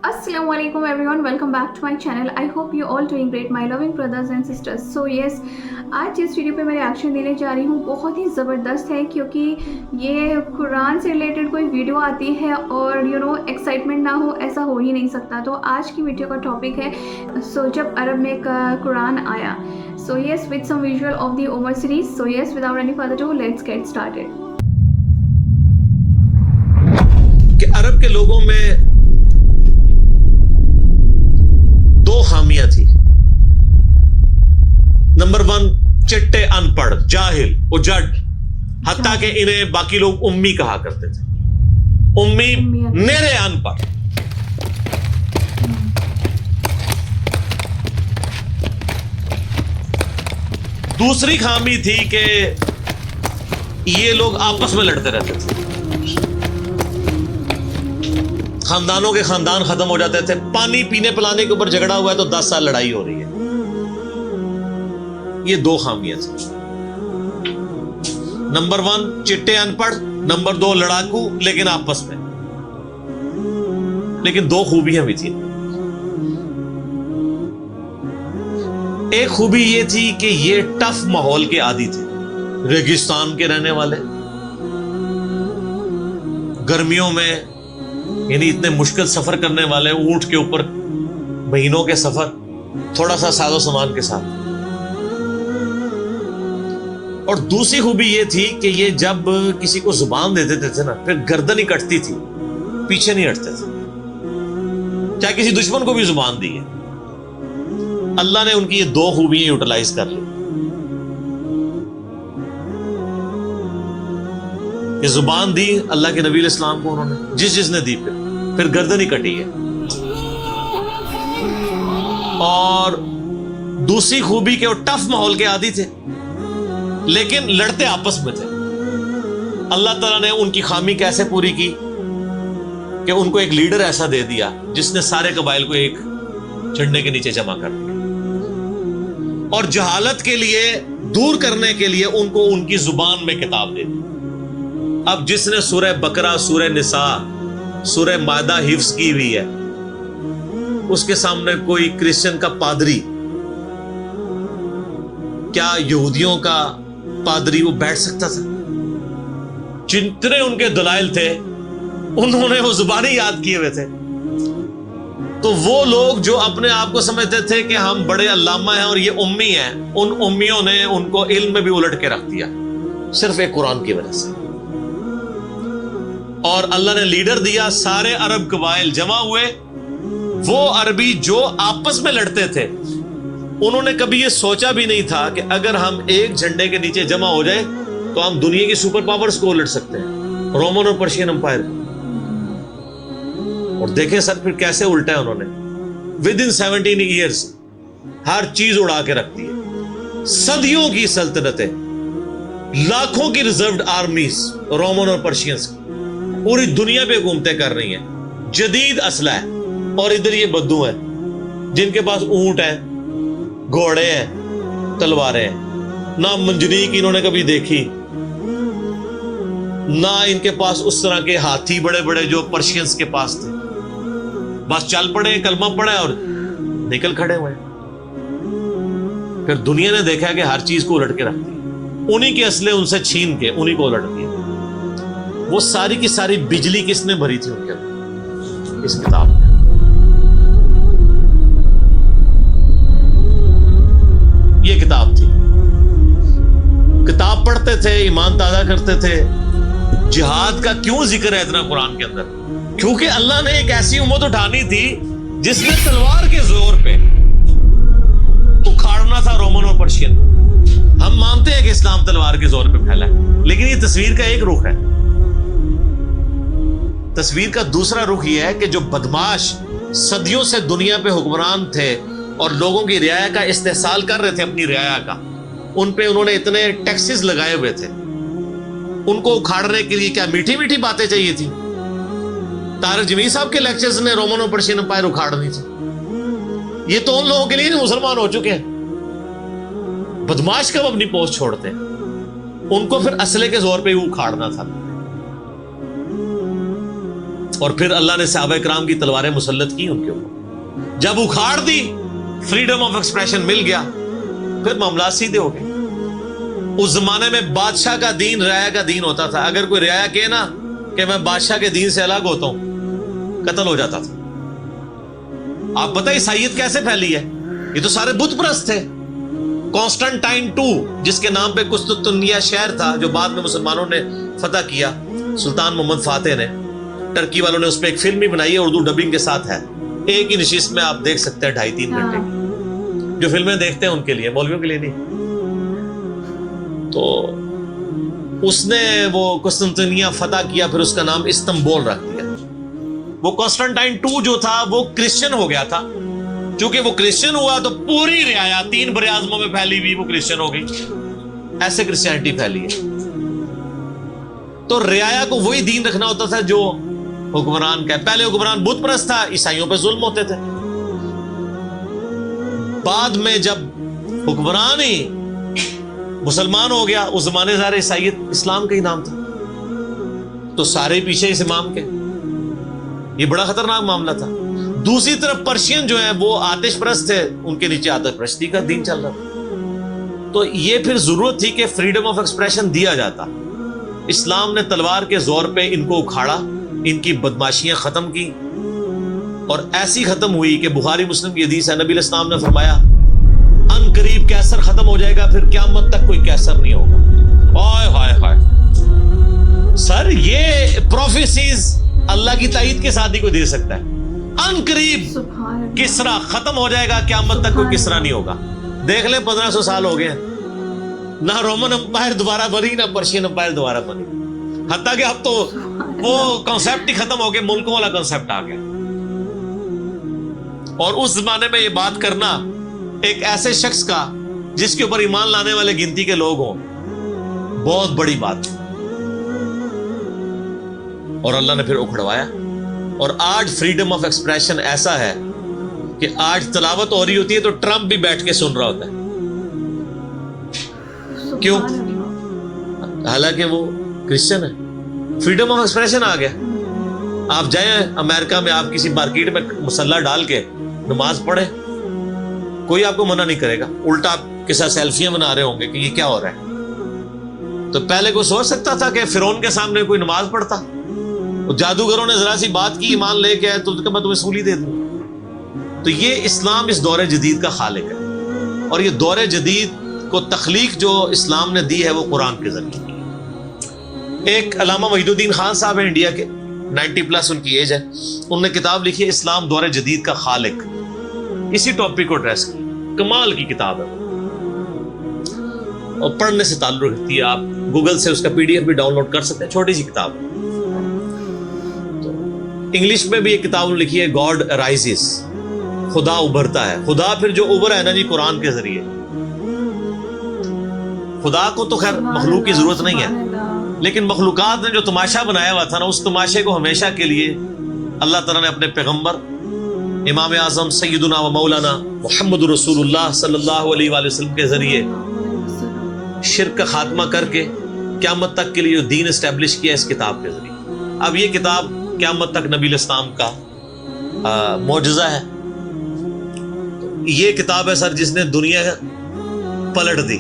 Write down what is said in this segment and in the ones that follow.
Assalamu alaikum everyone, welcome back to my channel. I hope you all doing great, my loving brothers and sisters. So yes, آج اس video پہ میں reaction دینے جا رہی ہوں. بہت ہی زبردست ہے کیونکہ یہ قرآن سے ریلیٹڈ کوئی ویڈیو آتی ہے اور ایکسائٹمنٹ نہ ہو ایسا ہو ہی نہیں سکتا. تو آج کی ویڈیو کا ٹاپک ہے جب عرب میں قرآن آیا. So yes, with some visual of the Umar series. So yes, without any further ado, let's get started. کہ عرب کے لوگوں میں دو خامیاں تھی. نمبر 1 چٹے ان پڑھ جاہل اجڑ، حتیٰ کہ انہیں باقی لوگ امی کہا کرتے تھے. امی میرے ان پڑھ. دوسری خامی تھی کہ یہ لوگ آپس میں لڑتے رہتے تھے. خاندانوں کے خاندان ختم ہو جاتے تھے. پانی پینے پلانے کے اوپر جھگڑا ہوا ہے تو 10 سال لڑائی ہو رہی ہے. یہ دو خامیاں تھیں. نمبر 1 چٹے ان پڑھ، نمبر 2 لڑاکو لیکن آپس میں. لیکن دو خوبیاں بھی تھیں. ایک خوبی یہ تھی کہ یہ ٹف ماحول کے عادی تھے. ریگستان کے رہنے والے، گرمیوں میں یعنی اتنے مشکل سفر کرنے والے، اونٹ کے اوپر مہینوں کے سفر، تھوڑا سا ساز و سامان کے ساتھ. اور دوسری خوبی یہ تھی کہ یہ جب کسی کو زبان دے دیتے تھے نا، پھر گردن ہی کٹتی تھی، پیچھے نہیں ہٹتے تھے. چاہے کسی دشمن کو بھی زبان دی ہے. اللہ نے ان کی یہ دو خوبیاں یوٹیلائز کر لی. یہ زبان دی اللہ کے نبی علیہ السلام کو، انہوں نے جس نے دی پھر گردن ہی کٹی ہے. اور دوسری خوبی کہ وہ ٹف ماحول کے عادی تھے لیکن لڑتے آپس میں تھے. اللہ تعالیٰ نے ان کی خامی کیسے پوری کی کہ ان کو ایک لیڈر ایسا دے دیا جس نے سارے قبائل کو ایک جھنڈے کے نیچے جمع کر دیا. اور جہالت کے لیے دور کرنے کے لیے ان کو ان کی زبان میں کتاب دے دی. اب جس نے سورہ بقرہ، سورہ نساء، سورہ مائدہ حفظ کی ہوئی ہے، اس کے سامنے کوئی کرسچن کا پادری، کیا یہودیوں کا پادری وہ بیٹھ سکتا تھا؟ جتنے ان کے دلائل تھے انہوں نے وہ زبانی یاد کیے ہوئے تھے. تو وہ لوگ جو اپنے آپ کو سمجھتے تھے کہ ہم بڑے علامہ ہیں اور یہ امی ہیں، ان امیوں نے ان کو علم میں بھی الٹ کے رکھ دیا صرف ایک قرآن کی وجہ سے. اور اللہ نے لیڈر دیا، سارے عرب قبائل جمع ہوئے. وہ عربی جو آپس میں لڑتے تھے انہوں نے کبھی یہ سوچا بھی نہیں تھا کہ اگر ہم ایک جھنڈے کے نیچے جمع ہو جائے تو ہم دنیا کی سپر پاورز کو لڑ سکتے ہیں، رومن اور پرشین امپائر. اور دیکھیں سر پھر کیسے الٹا ہے انہوں نے. ود ان 17 ایئرز ہر چیز اڑا کے رکھ دی ہے. صدیوں کی سلطنتیں، لاکھوں کی ریزروڈ آرمیز رومن اور پرشینز کی پوری دنیا پہ حکومتیں کر رہی ہیں. جدید اسلحہ ہے. اور ادھر یہ بدو ہیں جن کے پاس اونٹ ہیں، گھوڑے ہیں، تلواریں ہیں. نہ منجنیق انہوں نے کبھی دیکھی، نہ ان کے پاس اس طرح کے ہاتھی بڑے بڑے جو پرشینز کے پاس تھے. بس چل پڑے، کلمہ پڑے اور نکل کھڑے ہوئے. پھر دنیا نے دیکھا کہ ہر چیز کو الٹ کے رکھ دی. انہی کے اسلحے ان سے چھین کے انہی کو الٹ دیا. وہ ساری کی ساری بجلی کس نے بھری تھی ان کے اندر؟ اس کتاب میں. یہ کتاب تھی. کتاب پڑھتے تھے، ایمان تازہ کرتے تھے. جہاد کا کیوں ذکر ہے اتنا قرآن کے اندر؟ کیونکہ اللہ نے ایک ایسی امت اٹھانی تھی جس نے تلوار کے زور پہ اکھاڑنا تھا رومن اور پرشین. ہم مانتے ہیں کہ اسلام تلوار کے زور پہ پھیلا ہے، لیکن یہ تصویر کا ایک رخ ہے. تصویر کا دوسرا رخ یہ ہے کہ جو بدماش صدیوں سے دنیا پہ حکمران تھے اور لوگوں کی رعایا کا استحصال کر رہے تھے، اپنی رعایا کا، ان پہ انہوں نے اتنے ٹیکسز لگائے ہوئے تھے. ان کو اکھاڑنے کے لیے کیا میٹھی میٹھی باتیں چاہیے تھی؟ طارق جمیل صاحب کے لیکچرز نے رومن اور پرشین امپائر اکھاڑنی تھی. یہ تو ان لوگوں کے لیے نہیں مسلمان ہو چکے ہیں. بدماش کب اپنی پوسٹ چھوڑتے ہیں؟ ان کو پھر اسلحے کے زور پہ ہی اکھاڑنا تھا. اور پھر اللہ نے صحابہ کرام کی تلواریں مسلط کی ان کے اوپر. جب اکھاڑ دی, فریڈم آف ایکسپریشن مل گیا, پھر معاملات سیدھے ہو گئے. اس زمانے میں بادشاہ کا دین رعایا کا دین ہوتا تھا. اگر کوئی رعایا کہے نا کہ میں بادشاہ کے دین سے الگ ہوتا ہوں, قتل ہو جاتا تھا. آپ پتہ عیسائیت کیسے پھیلی ہے؟ یہ تو سارے بت پرست تھے. کانسٹنٹائن II, جس کے نام پہ قسطنطنیہ شہر تھا جو بعد میں مسلمانوں نے فتح کیا, سلطان محمد فاتح نے, ٹرکی والوں نے اس پہ ایک فلم بھی بنائی ہے, اردو ڈبنگ کے ساتھ ہے. ایک ہی نشست میں آپ دیکھ سکتے ہیں 2.5-3 گھنٹے کی. جو فلمیں دیکھتے ہیں ان کے لیے, مولویوں کے لیے نہیں. تو اس نے وہ قسطنطنیہ فتح کیا, پھر اس کا نام استنبول رکھ دیا. وہ کانسٹنٹائن II جو تھا وہ کرسچن ہو گیا تھا. چونکہ وہ کرسچن ہوا تو پوری رعایا 3 بر اعظموں میں پھیلی ہوئی وہ کرسچن ہو گئی. ایسے کرسچینٹی پھیلی ہے. تو رعایا کو وہی دین رکھنا ہوتا تھا جو حکمران کا. پہلے حکمران بت پرست تھا, عیسائیوں پہ ظلم ہوتے تھے. بعد میں جب حکمران ہی مسلمان ہو گیا, اس زمانے ظاہر عیسائیت اسلام کا ہی نام تھا, تو سارے پیچھے اس امام کے. یہ بڑا خطرناک معاملہ تھا. دوسری طرف پرشین جو ہیں وہ آتش پرست تھے, ان کے نیچے آتش پرستی کا دین چل رہا تھا. تو یہ پھر ضرورت تھی کہ فریڈم آف ایکسپریشن دیا جاتا. اسلام نے تلوار کے زور پہ ان کو اکھاڑا, ان کی بدماشیاں ختم کی, اور ایسی ختم ہوئی کہ بخاری مسلم کی حدیث ہے, نبی علیہ السلام نے فرمایا ان قریب کیسر ختم ہو جائے گا, پھر قیامت تک کوئی کیسر نہیں ہوگا. ہائے ہائے ہائے سر, یہ پروفیسیز اللہ کی تائید کے ساتھ ہی کوئی دے سکتا ہے. ان قریب کسرا ختم ہو جائے گا, قیامت تک کوئی کسرا نہیں ہوگا. دیکھ لیں 1500 سال ہو گئے, نہ رومن امپائر دوبارہ بنی, نہ پرشین امپائر دوبارہ بنی. حتیٰ کہ اب تو وہ کانسیپٹ ہی ختم ہو گئے, ملکوں والا کانسیپٹ آ گیا. اور اس زمانے میں یہ بات کرنا ایک ایسے شخص کا جس کے اوپر ایمان لانے والے گنتی کے لوگ ہوں, بہت بڑی بات. اور اللہ نے پھر اکھڑوایا. اور آج فریڈم آف ایکسپریشن ایسا ہے کہ آج تلاوت ہو رہی ہوتی ہے تو ٹرمپ بھی بیٹھ کے سن رہا ہوتا ہے. کیوں؟ حالانکہ وہ کرسچن ہے. فریڈم آف ایکسپریشن آ گیا. آپ جائیں امریکہ میں, آپ کسی مارکیٹ میں مسلح ڈال کے نماز پڑھیں, کوئی آپ کو منع نہیں کرے گا. الٹا آپ کے ساتھ سیلفیاں بنا رہے ہوں گے کہ یہ کیا ہو رہا ہے. تو پہلے کوئی سوچ سکتا تھا کہ فرعون کے سامنے کوئی نماز پڑھتا؟ جادوگروں نے ذرا سی بات کی, ایمان لے کے آئے تو میں تمہیں سولی دے دوں. تو یہ اسلام اس دور جدید کا خالق ہے, اور یہ دور جدید کو تخلیق جو اسلام نے دی ہے وہ قرآن کے ذریعے کی. ایک علامہ وحید الدین خان صاحب ہیں انڈیا کے, 90+ ان کی ایج ہے. انہوں نے کتاب لکھی ہے اسلام دور جدید کا خالق. اسی ٹاپک کو ایڈریس کی, کمال کی کتاب ہے اور پڑھنے سے تعلق رکھتی ہے. آپ گوگل سے اس کا PDF بھی ڈاؤن لوڈ کر سکتے ہیں, چھوٹی سی کتاب ہے. انگلش میں بھی ایک کتاب لکھی ہے گاڈ رائزز, خدا ابھرتا ہے. خدا پھر جو ابھرا ہے نا جی قرآن کے ذریعے. خدا کو تو خیر مخلوق کی ضرورت نہیں ہے, لیکن مخلوقات نے جو تماشا بنایا ہوا تھا نا, اس تماشے کو ہمیشہ کے لیے اللہ تعالیٰ نے اپنے پیغمبر امام اعظم سیدنا و مولانا محمد رسول اللہ صلی اللہ علیہ وآلہ وسلم کے ذریعے شرک کا خاتمہ کر کے قیامت تک کے لیے دین اسٹیبلش کیا اس کتاب کے ذریعے. اب یہ کتاب قیامت تک نبی علیہ السلام کا معجزہ ہے. یہ کتاب ہے سر جس نے دنیا پلٹ دی,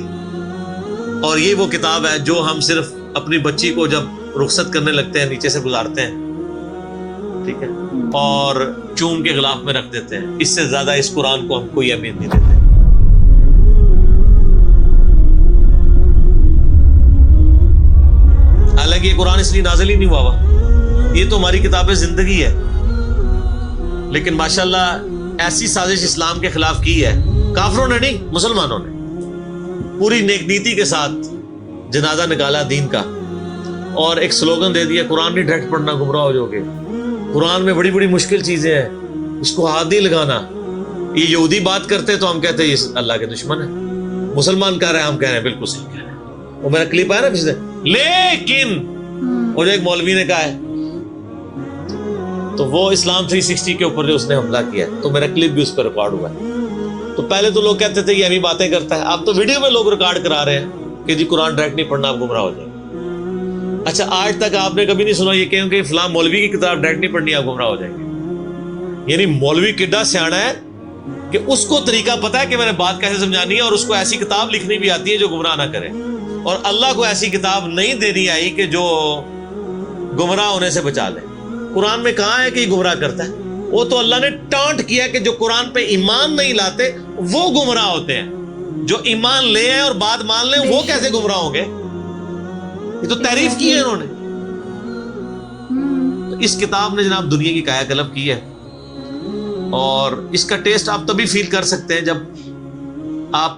اور یہ وہ کتاب ہے جو ہم صرف اپنی بچی کو جب رخصت کرنے لگتے ہیں نیچے سے گزارتے ہیں, ٹھیک ہے, اور چوم کے غلاف میں رکھ دیتے ہیں. اس سے زیادہ اس قرآن کو ہم کوئی اہمیت نہیں دیتے. حالانکہ یہ قرآن اس لیے نازل ہی نہیں ہوا, یہ تو ہماری کتاب زندگی ہے. لیکن ماشاءاللہ ایسی سازش اسلام کے خلاف کی ہے کافروں نے نہیں, مسلمانوں نے پوری نیک نیتی کے ساتھ جنازہ نکالا دین کا, اور ایک سلوگن دے دیا قرآن نہیں ڈائریکٹ پڑھنا گمراہ ہو جاؤ گے. قرآن میں بڑی بڑی مشکل چیزیں ہیں, اس کو ہاتھ نہیں لگانا. یہ یہودی بات کرتے تو ہم کہتے ہیں یہ اللہ کے دشمن ہے. مسلمان کہہ رہے ہیں, ہم کہہ رہے ہیں بالکل صحیح کہہ رہے ہیں. وہ میرا کلپ آیا نا پچھلے, لیکن وہ جو ایک مولوی نے کہا ہے تو وہ اسلام 360 کے اوپر جو اس نے حملہ کیا ہے, تو میرا کلپ بھی اس پہ ریکارڈ ہوا ہے. تو پہلے تو لوگ کہتے تھے یہ ہمیں باتیں کرتا ہے, اب تو ویڈیو میں لوگ ریکارڈ کرا رہے ہیں کہ جی قرآن ڈائریکٹ نہیں پڑھنا آپ گمراہ ہو جائے. اچھا آج تک آپ نے کبھی نہیں سنا یہ کہ فلاں مولوی کی کتاب ڈائریکٹ نہیں پڑھنی آپ گمراہ ہو جائیں گے. یعنی مولوی کڈا سیاڑا ہے کہ اس کو طریقہ پتا ہے کہ میں نے بات کیسے سمجھانی ہے, اور اس کو ایسی کتاب لکھنی بھی آتی ہے جو گمراہ نہ کرے, اور اللہ کو ایسی کتاب نہیں دینی آئی کہ جو گمراہ ہونے سے بچا لے. قرآن میں کہاں ہے کہ یہ گمراہ کرتا ہے؟ وہ تو اللہ نے ٹانٹ کیا کہ جو قرآن پہ ایمان نہیں لاتے وہ گمراہ ہوتے ہیں, جو ایمان لے ہیں اور بات مان لیں وہ کیسے گمراہ ہوں گے؟ یہ تو تعریف کی ہے انہوں نے. تو اس کتاب نے جناب دنیا کی کایا کلب کی ہے, اور اس کا ٹیسٹ آپ تبھی فیل کر سکتے ہیں جب آپ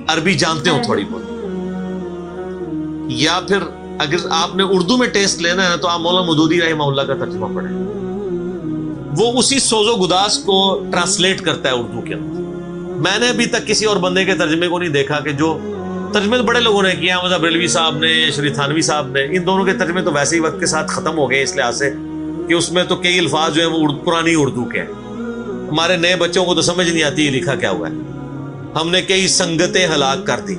عربی جانتے ہو تھوڑی بہت, یا پھر اگر آپ نے اردو میں ٹیسٹ لینا ہے تو آپ مولانا مودودی رحمہ اللہ کا ترجمہ پڑھیں, وہ اسی سوز و گداز کو ٹرانسلیٹ کرتا ہے اردو کے اندر. میں نے ابھی تک کسی اور بندے کے ترجمے کو نہیں دیکھا کہ جو ترجمے تو بڑے لوگوں نے کیا, مذہب بریلوی صاحب نے, شری تھانوی صاحب نے, ان دونوں کے ترجمے تو ویسے ہی وقت کے ساتھ ختم ہو گئے اس لحاظ سے کہ اس میں تو کئی الفاظ جو ہیں وہ پرانی اردو کے ہیں. ہمارے نئے بچوں کو تو سمجھ نہیں آتی یہ لکھا کیا ہوا ہے. ہم نے کئی سنگتیں ہلاک کر دی.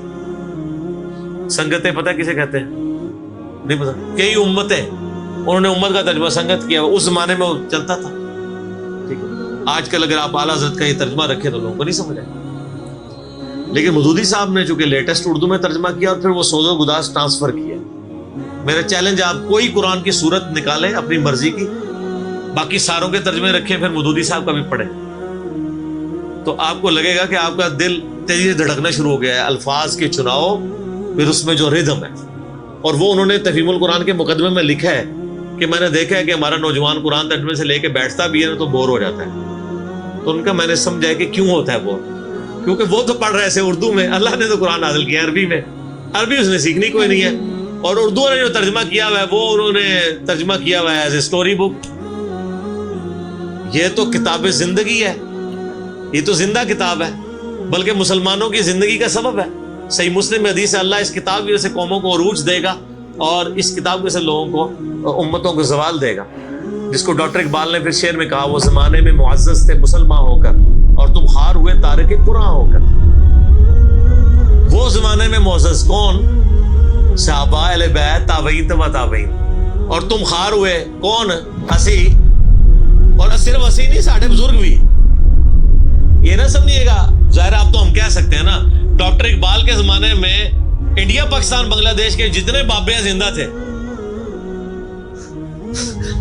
سنگتیں پتہ کسے کہتے ہیں؟ نہیں پتا. کئی امتیں, انہوں نے امت کا ترجمہ سنگت کیا, اس زمانے میں وہ چلتا تھا. ٹھیک ہے, آج کل اگر آپ اعلیٰ حضرت کا یہ ترجمہ رکھیں تو لوگوں کو نہیں سمجھ آئے. لیکن مودودی صاحب نے چونکہ لیٹسٹ اردو میں ترجمہ کیا اور پھر وہ سوز و گداز ٹرانسفر کیا. میرا چیلنج, آپ کوئی قرآن کی صورت نکالیں اپنی مرضی کی, باقی ساروں کے ترجمے رکھیں, پھر مودودی صاحب کا بھی پڑھیں, تو آپ کو لگے گا کہ آپ کا دل تیزی سے دھڑکنا شروع ہو گیا ہے. الفاظ کے چناؤ, پھر اس میں جو ردم ہے, اور وہ انہوں نے تفہیم القرآن کے مقدمے میں لکھا ہے کہ میں نے دیکھا ہے کہ ہمارا نوجوان قرآن ترجمے سے لے کے بیٹھتا بھی ہے نا تو بور ہو جاتا ہے. تو ان کا میں نے سمجھا کہ کیوں ہوتا ہے بور, کیونکہ وہ تو پڑھ رہے تھے اردو میں, اللہ نے تو قرآن نازل کیا عربی میں, عربی اس نے سیکھنی کوئی نہیں ہے, اور اردو نے جو ترجمہ کیا ہوا ہے وہ انہوں نے ترجمہ کیا ہوا ہے ایز اے اسٹوری بک. یہ تو کتاب زندگی ہے, یہ تو زندہ کتاب ہے, بلکہ مسلمانوں کی زندگی کا سبب ہے. صحیح مسلم میں حدیث ہے, اللہ اس کتاب کی وجہ سے قوموں کو عروج دے گا اور اس کتاب کی وجہ سے لوگوں کو, امتوں کو زوال دے گا. جس کو ڈاکٹر اقبال نے پھر شعر میں کہا, وہ زمانے میں معزز تھے مسلمان ہو کر اور تم خار ہوئے تارک قرآن ہو کر. وہ زمانے میں معزز کون؟ صحابہ اہل بیت تابعین تبع تابعین, اور تم خار ہوئے کون؟ اسی, اور صرف اسی نہیں, ساڑھے بزرگ بھی. یہ نہ سمجھیے گا, ظاہر آپ تو ہم کہہ سکتے ہیں نا, ڈاکٹر اقبال کے زمانے میں انڈیا پاکستان بنگلہ دیش کے جتنے بابے زندہ تھے,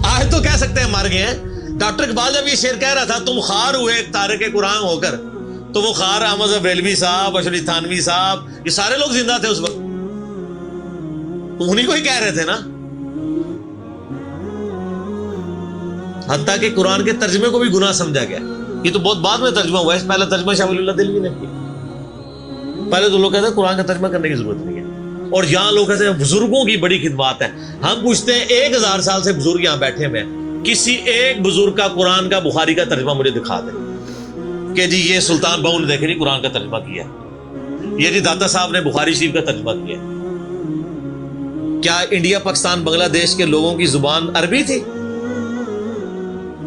آج تو کہہ سکتے ہیں مر گئے ہیں. ڈاکٹر اقبال جب یہ شعر کہہ رہا تھا تم خار ہوئے ایک تارک قرآن ہو کر, تو وہ خار احمد بریلوی صاحب, اشری تھانوی صاحب, یہ سارے لوگ زندہ تھے اس وقت, انہیں کو ہی کہہ رہے تھے نا. حتیٰ کہ قرآن کے ترجمے کو بھی گناہ سمجھا گیا. یہ تو بہت بعد میں ترجمہ ہوا ہے, پہلے ترجمہ شاہ ولی اللہ دہلوی نے کیا. پہلے تو لوگ کہتے ہیں قرآن کا ترجمہ کرنے کی ضرورت نہیں ہے, اور یہاں لوگ کہتے ہیں بزرگوں کی بڑی خدمات ہیں. ہم پوچھتے ہیں 1000 سال سے بزرگ یہاں بیٹھے ہوئے ہیں, کسی ایک بزرگ کا قرآن کا بخاری کا ترجمہ مجھے دکھا دیں کہ جی یہ سلطان بہو نے دیکھے نہیں قرآن کا ترجمہ کیا, یہ جی داتا صاحب نے بخاری شریف کا ترجمہ کیا. کیا انڈیا پاکستان بنگلہ دیش کے لوگوں کی زبان عربی تھی؟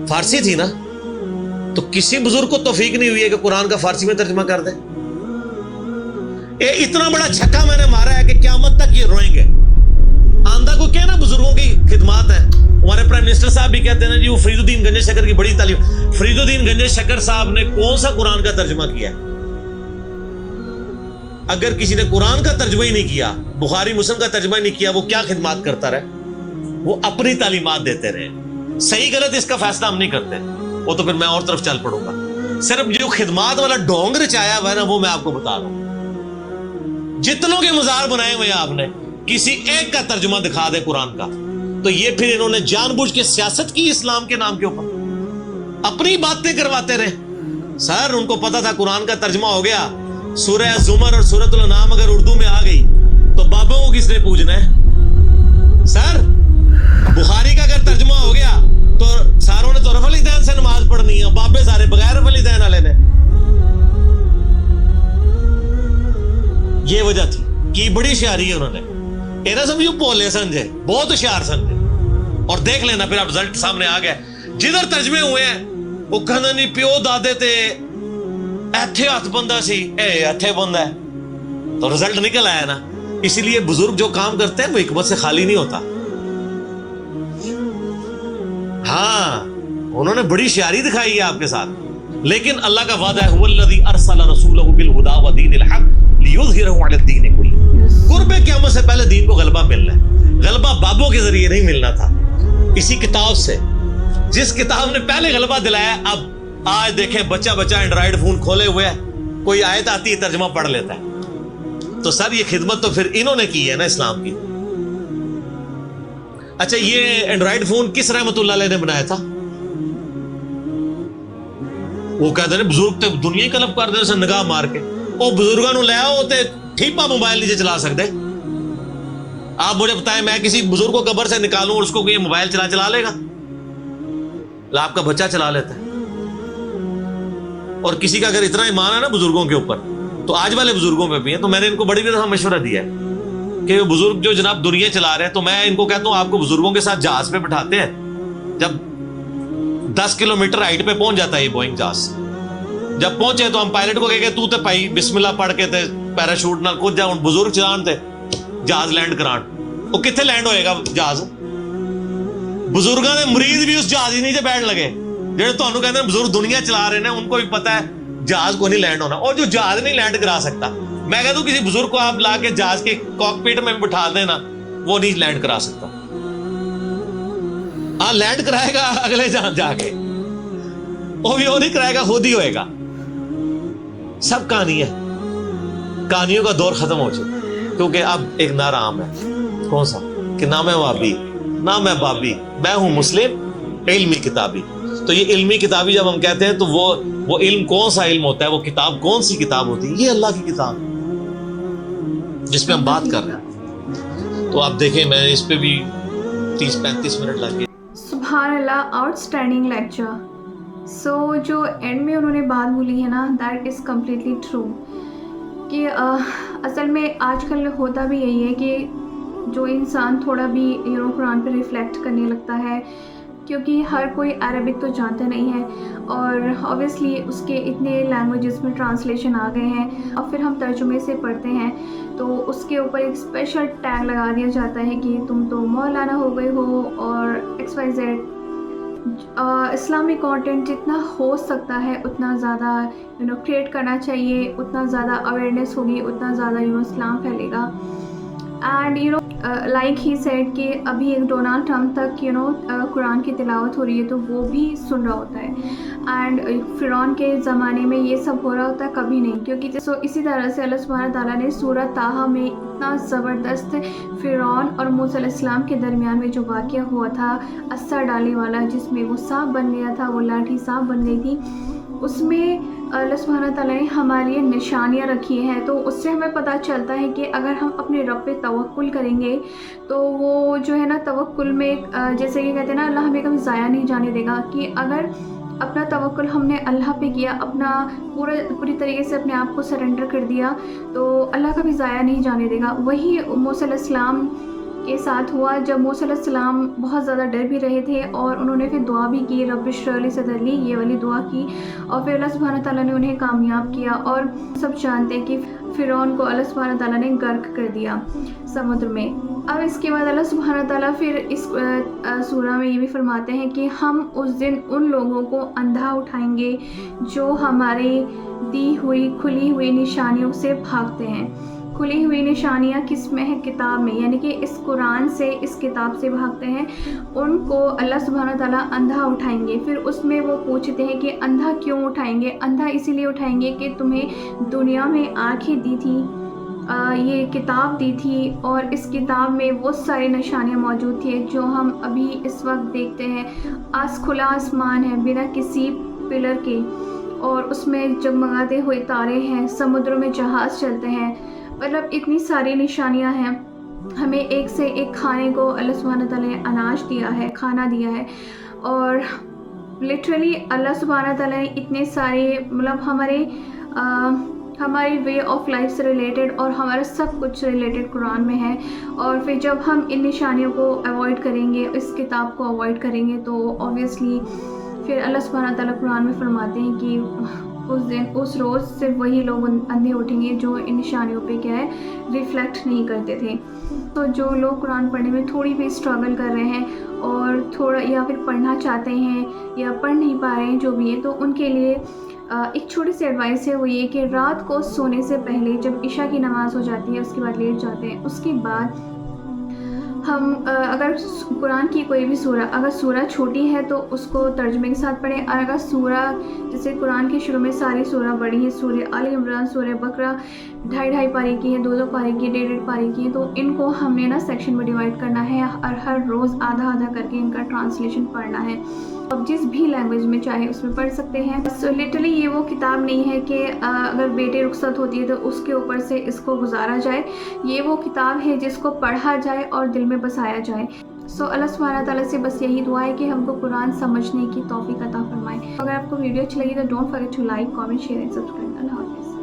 فارسی تھی نا. تو کسی بزرگ کو توفیق نہیں ہوئی ہے کہ قرآن کا فارسی میں ترجمہ کر دے. اتنا بڑا چھکا میں نے مارا ہے کہ قیامت تک یہ روئیں گے. آندہ کو کہنا بزرگوں کی خدمات ہے. ہمارے پرائم منسٹر صاحب بھی کہتے ہیں نا جی وہ فرید الدین گنج شکر کی بڑی تعلیم. فرید الدین گنج شکر صاحب نے کون سا قرآن کا ترجمہ کیا ہے؟ اگر کسی نے قرآن کا ترجمہ ہی نہیں کیا, بخاری مسلم کا ترجمہ ہی نہیں کیا, وہ کیا خدمات کرتا رہے؟ وہ اپنی تعلیمات دیتے رہے. صحیح غلط اس کا فیصلہ ہم نہیں کرتے, وہ تو پھر میں اور طرف چل پڑوں گا. صرف جو خدمات والا ڈونگ رچایا ہوا ہے نا وہ میں آپ کو بتا رہا ہوں. جتنوں کے مزار بنائے ہوئے آپ نے, کسی ایک کا ترجمہ دکھا دے قرآن کا, تو یہ پھر انہوں نے جان بوجھ کے سیاست کی اسلام کے نام کے اوپر, اپنی باتیں کرواتے رہے. سر ان کو پتا تھا قرآن کا ترجمہ ہو گیا, سورہ زمر اور سورۃ الانعام اگر اردو میں آ گئی تو بابوں کو کس نے پوجنا ہے؟ سر بخاری کا اگر ترجمہ ہو گیا تو ساروں نے تو رفع الیدین سے نماز پڑھنی ہے, بابے سارے بغیر رفع الیدین والے نے. یہ وجہ تھی کہ بڑی ہوشیاری ہے انہوں نے. یہ نہ سمجھو پولے سمجھے, بہت ہوشیار سمجھے. اور دیکھ لینا پھر اب رزلٹ سامنے آ گیا. جدھر ترجمے ہوئے ہیں وہ کہنا نہیں پیو دادے تے ایتھے ہاتھ بندہ سی, اے ایتھے بندہ ہے, تو رزلٹ نکل آیا نا. اسی لیے بزرگ جو کام کرتے ہیں وہ حکمت سے خالی نہیں ہوتا. ہاں انہوں نے بڑی شیاری دکھائی ہے آپ کے ساتھ, لیکن اللہ کا وعدہ ہے هو الذی ارسل رسولہ بالہدی ودین الحق لیظہرہ علی الدین کلہ. قرب قیامت سے پہلے دین کو غلبہ ملنا ہے. غلبہ بابوں کے ذریعے نہیں ملنا تھا, اسی کتاب سے, جس کتاب نے پہلے غلبہ دلایا. اب آج دیکھیں بچہ اینڈرائیڈ فون کھولے ہوئے ہے, کوئی آیت آتی ہے ترجمہ پڑھ لیتا ہے. تو سر یہ خدمت تو پھر انہوں نے کی ہے نا اسلام کی. اچھا یہ اینڈرائیڈ فون کس رحمت اللہ علیہ نے بنایا تھا؟ وہ کہتے ہیں بزرگ تے دنیا ہی کلب کر دے سے نگاہ مار کے. وہ بزرگوں نو لے آؤ تے ٹھیپا موبائل نیچے چلا سکتے. آپ مجھے بتائیں میں کسی بزرگ کو قبر سے نکالوں اور اس کو یہ موبائل چلا لے گا؟ آپ کا بچہ چلا لیتا ہے. اور کسی کا اگر اتنا ایمان ہے نا بزرگوں کے اوپر, تو آج والے بزرگوں پہ بھی ہے. تو میں نے ان کو بڑی دفعہ مشورہ دیا ہے کہ بزرگ جو جناب دنیا چلا رہے ہیں, تو میں ان کو کہتا ہوں آپ کو بزرگوں کے ساتھ جہاز پہ بٹھاتے ہیں. جب 10 کلومیٹر ہائٹ پہ پہنچ جاتا ہے یہ بوئنگ جہاز, جب پہنچے تو ہم پائلٹ کو کہے تو تے پائی بسم اللہ پڑھ کے تے پیراشوٹ نال کود جا. بزرگ چلان تے جہاز لینڈ کران, وہ کتنے لینڈ ہوئے گا جہاز؟ بزرگاں دے مرید بھی اس جہاز ہی نہیں بیٹھ لگے جہاں تمہیں کہتے ہیں بزرگ دنیا چلا رہے ہیں, ان کو بھی پتا ہے جہاز کو نہیں لینڈ ہونا. اور جو جہاز نہیں لینڈ کرا سکتا, میں کہتا ہوں کسی بزرگ کو آپ لا کے جہاز کے کاک پیٹ میں بٹھا دینا, وہ نہیں لینڈ کرا سکتا. ہاں لینڈ کرائے گا اگلے جہاں جا کے, وہ بھی وہ نہیں کرائے گا, خود ہی ہوئے گا. سب کہانی ہے, کہانیوں کا دور ختم ہو چکا, کیونکہ اب ایک نعرہ عام ہے. کون سا؟ کہ نہ میں وابی نہ میں بابی, میں ہوں مسلم علمی کتابی. تو یہ علمی کتابی جب ہم کہتے ہیں تو وہ علم کون سا علم ہوتا ہے, وہ کتاب کون سی کتاب ہوتی ہے؟ یہ اللہ کی کتاب جس پہ ہم بات کر رہے ہیں. تو آپ دیکھیں میں اس پہ بھی 30-35 منٹ لگ گئے. سبحان اللہ, آؤٹ اسٹینڈنگ لیکچر. سو جو اینڈ میں انہوں نے بات بولی ہے نا, دیٹ از کمپلیٹلی ٹرو. کہ اصل میں آج کل ہوتا بھی یہی ہے کہ جو انسان تھوڑا بھی قرآن پہ ریفلیکٹ کرنے لگتا ہے, کیونکہ ہر کوئی عربک تو جانتا نہیں ہے, اور اوبیسلی اس کے اتنے لینگویجز میں ٹرانسلیشن آ گئے ہیں, اور پھر ہم ترجمے سے پڑھتے ہیں تو اس کے اوپر ایک اسپیشل ٹیگ لگا دیا جاتا ہے کہ تم تو مولانا ہو گئے ہو اور XYZ. اسلامک کانٹینٹ جتنا ہو سکتا ہے اتنا زیادہ کریٹ کرنا چاہیے, اتنا زیادہ اویئرنیس ہوگی, اتنا زیادہ اسلام پھیلے گا. اینڈ لائک ہی سیڈ کہ ابھی ایک ڈونالڈ ٹرمپ تک قرآن کی تلاوت ہو رہی ہے تو وہ بھی سن رہا ہوتا ہے. اینڈ فرعون کے زمانے میں یہ سب ہو رہا ہوتا ہے کبھی نہیں, کیونکہ اسی طرح سے اللہ سبحانہ تعالیٰ نے سورہ طٰہٰ میں اتنا زبردست فرعون اور موسیٰ علیہ السلام کے درمیان میں جو واقعہ ہوا تھا اثر ڈالنے والا, جس میں وہ سانپ بن گیا تھا, وہ لاٹھی سانپ بن گئی تھی, اس میں اللہ سبحانہ تعالیٰ نے ہمارے لیے نشانیاں رکھی ہیں. تو اس سے ہمیں پتہ چلتا ہے کہ اگر ہم اپنے رب پہ توکل کریں گے تو وہ جو ہے نا توکل میں جیسے کہ کہتے ہیں نا اللہ ہمیں کبھی ضائع نہیں جانے دے گا. کہ اگر اپنا توکل ہم نے اللہ پہ کیا, اپنا پوری طریقے سے اپنے آپ کو سرنڈر کر دیا, تو اللہ کبھی ضائع نہیں جانے دے گا. وہی موسیٰ علیہ السلام کے ساتھ ہوا, جب موسیٰ علیہ السلام بہت زیادہ ڈر بھی رہے تھے اور انہوں نے پھر دعا بھی کی, رب اشرح لی صدری, یہ والی دعا کی, اور پھر اللہ سبحانہ تعالیٰ نے انہیں کامیاب کیا. اور سب جانتے ہیں کہ فرعون کو اللہ سبحانہ تعالیٰ نے غرق کر دیا سمندر میں. اب اس کے بعد اللہ سبحانہ تعالیٰ پھر اس سورہ میں یہ بھی فرماتے ہیں کہ ہم اس دن ان لوگوں کو اندھا اٹھائیں گے جو ہماری دی ہوئی کھلی ہوئی نشانیوں سے بھاگتے ہیں. کھلی ہوئی نشانیاں کس میں ہے؟ کتاب میں, یعنی کہ اس قرآن سے, اس کتاب سے بھاگتے ہیں, ان کو اللہ سبحانہ تعالیٰ اندھا اٹھائیں گے. پھر اس میں وہ پوچھتے ہیں کہ اندھا کیوں اٹھائیں گے؟ اندھا اسی لیے اٹھائیں گے کہ تمہیں دنیا میں آنکھیں دی تھی, یہ کتاب دی تھی, اور اس کتاب میں وہ ساری نشانیاں موجود تھیں جو ہم ابھی اس وقت دیکھتے ہیں. کھلا آسمان ہے بنا کسی پلر کے, اور اس میں جگمگاتے ہوئے تارے ہیں, سمندروں میں جہاز چلتے ہیں. مطلب اتنی ساری نشانیاں ہیں. ہمیں ایک سے ایک کھانے کو اللہ سبحانہ تعالیٰ نے اناج دیا ہے, کھانا دیا ہے, اور لٹرلی اللہ سبحانہ تعالیٰ نے اتنے سارے مطلب ہماری وے آف لائف سے ریلیٹڈ اور ہمارا سب کچھ ریلیٹڈ قرآن میں ہے. اور پھر جب ہم ان نشانیوں کو اوائڈ کریں گے, اس کتاب کو اوائڈ کریں گے, تو اوبویسلی پھر اللہ سبحانہ تعالیٰ قرآن میں فرماتے ہیں کہ اس روز صرف وہی لوگ اندھے اٹھیں گے جو ان نشانیوں پہ کیا ہے ریفلیکٹ نہیں کرتے تھے. تو جو لوگ قرآن پڑھنے میں تھوڑی بھی اسٹرگل کر رہے ہیں اور تھوڑا یا پھر پڑھنا چاہتے ہیں یا پڑھ نہیں پا رہے ہیں جو بھی ہے، تو ان کے لیے ایک چھوٹی سی ایڈوائس ہے، وہ یہ کہ رات کو سونے سے پہلے جب عشاء کی نماز ہو جاتی ہے اس کے بعد لیٹ جاتے ہیں، اس کے بعد ہم اگر قرآن کی کوئی بھی سورہ، اگر سورہ چھوٹی ہے تو اس کو ترجمے کے ساتھ پڑھیں، اور اگر سورہ جیسے قرآن کے شروع میں ساری سورہ بڑی ہیں، سورہ آل عمران، سورہ بقرہ 2.5 پارے کی ہے، 2 پارے کی ہے، 1.5 پارے کی ہے، تو ان کو ہم نے نا سیکشن میں ڈیوائڈ کرنا ہے اور ہر روز آدھا آدھا کر کے ان کا ٹرانسلیشن پڑھنا ہے۔ اب جس بھی لینگویج میں چاہے اس میں پڑھ سکتے ہیں۔ سو لٹرلی یہ وہ کتاب نہیں ہے کہ اگر بیٹے رخصت ہوتی ہے تو اس کے اوپر سے اس کو گزارا جائے، یہ وہ کتاب ہے جس کو پڑھا جائے اور دل میں بسایا جائے۔ سو اللہ سبحانہ تعالیٰ سے بس یہی دعا ہے کہ ہم کو قرآن سمجھنے کی توفیق عطا فرمائے۔ اگر آپ کو ویڈیو اچھی لگی تو don't forget to like, comment, share and subscribe. اللہ حافظ۔